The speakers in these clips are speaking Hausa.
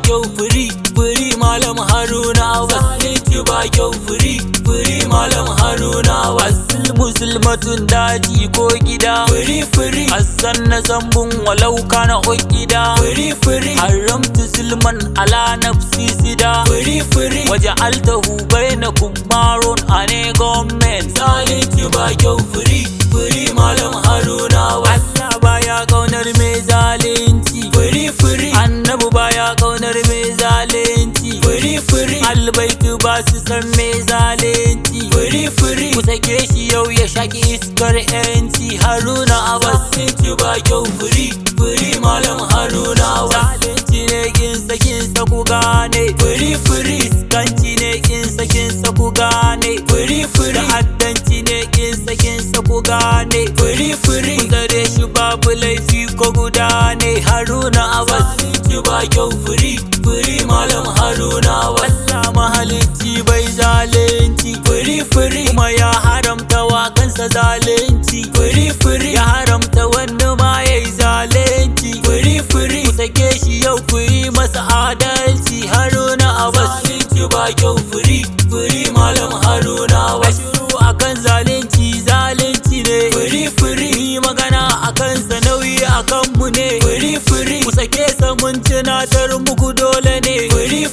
kyau firi malam Haruna zalunci ba kyau firi malam Haruna musulmatun daji ko gida firi Hassan na zambun walau kana gida firi haramtu zulman ala nafsi sida firi waja'altahu bainakum marun ane government zalunci ba kyau firi malam Haruna Allah baya kaunar mai zalunci firi annabi baya kaunar mai zalunci firi albaitu ba su san mai zalunci firi ku sake shi yau ya shaki iskar yanci Haruna zalunci ba kyau firi malam Haruna zalunci ne kin ku gane firi iskanci ne kin ku gane firi haddanci ne kin ku gane firi ku tsare shi babu laifi ko guda ne Haruna zalunci ba kyau firi malam Haruna Allah mahalicci bai zalunci firi kuma ya haramta wa kansa zalunci firi ya haramta wanda ma yayi zalunci firi ku sake shi yau ku yi masa adalci Haruna zalunci ba kyau firi malam Haruna shiru akan zalunci ne firi magana akan sa nauyi akan mu ne firi ku sake sa mun tunatar muku dole ne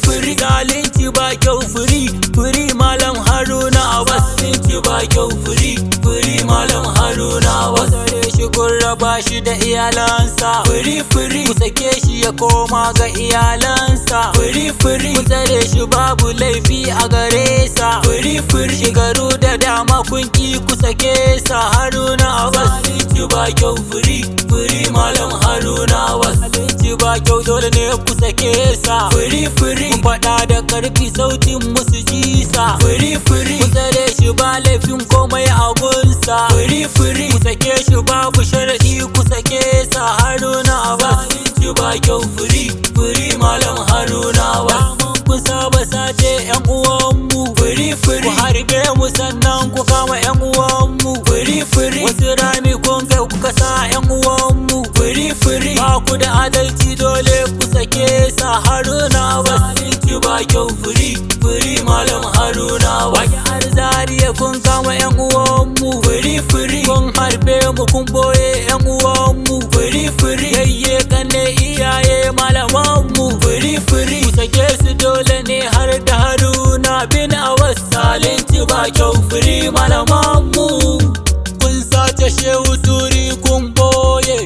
firi zalunci ba kyau firi malam Haruna zalunci ba kyau firi malam Haruna wasare shi kun raba shi da iyalansa firi ku sake shi ya koma ga iyalansa firi ku tsare shi babu laifi a gare sa firi shigaru da dama kun ki ku sake sa Haruna zalunci ba kyau firi malam Haruna zalunci ba kyau dole ne ku sake sa firi kun faɗa da karfi sautin musu ji sa firi ku tsare shi ba laifin komai a gunsa firi ku sake shi babu sharadi ku sake sa Haruna zalunci ba kyau firi malam Haruna kun saba sace yan uwanmu firi ku harbe mu sannan ku kama yan uwanmu firi wasu rami kun kai kuka sa yan uwanmu firi ba ku da adalci dole ku sake sa Haruna zalunci ba kyau firi malam Haruna waki arzariya kun kama yan uwanmu firi kun harbe mu kun boye yan uwanmu firi yayye kanne iyaye malamanmu firi ku sake su dole ne har da Haruna bin zalunci ba kyau firi malamanmu kun sace shehu turi kun boye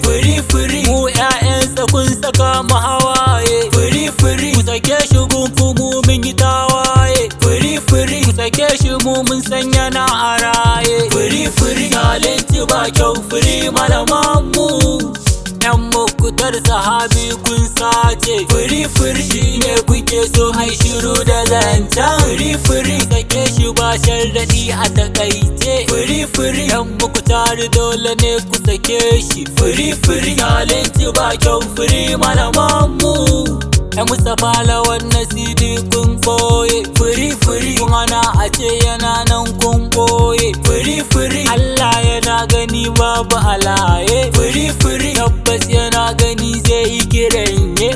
firi mu ƴaƴansa kun saka mu hawaye firi ku sake shi gunfu mu mun yi tawaye firi ku sake shi mu mun sanya na a raye firi zalunci ba kyau firi malamanmu yan mukutar sahabi kun sace firi shine kuke so hai shiru da zancen firi sake shi ba sharradi a takaice firi yan mukutar dole ne ku sake shi firi zalunci ba kyau firi malamanmu yan Mustapha lawan nasidi kun boye firi kun hana a ce yana nan kun boye firi Allah yana gani babu alaye firi tabbas yana gani zai yi kiranye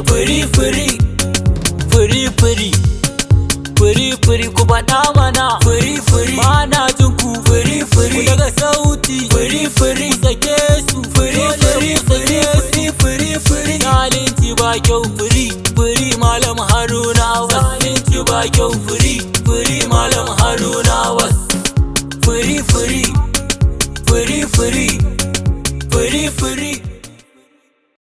firi ku faɗa mana firi mana jin ku firi daga sauti firi ku sake su firi zalunci ba kyau firi malam Haruna zalunci ba kyau firi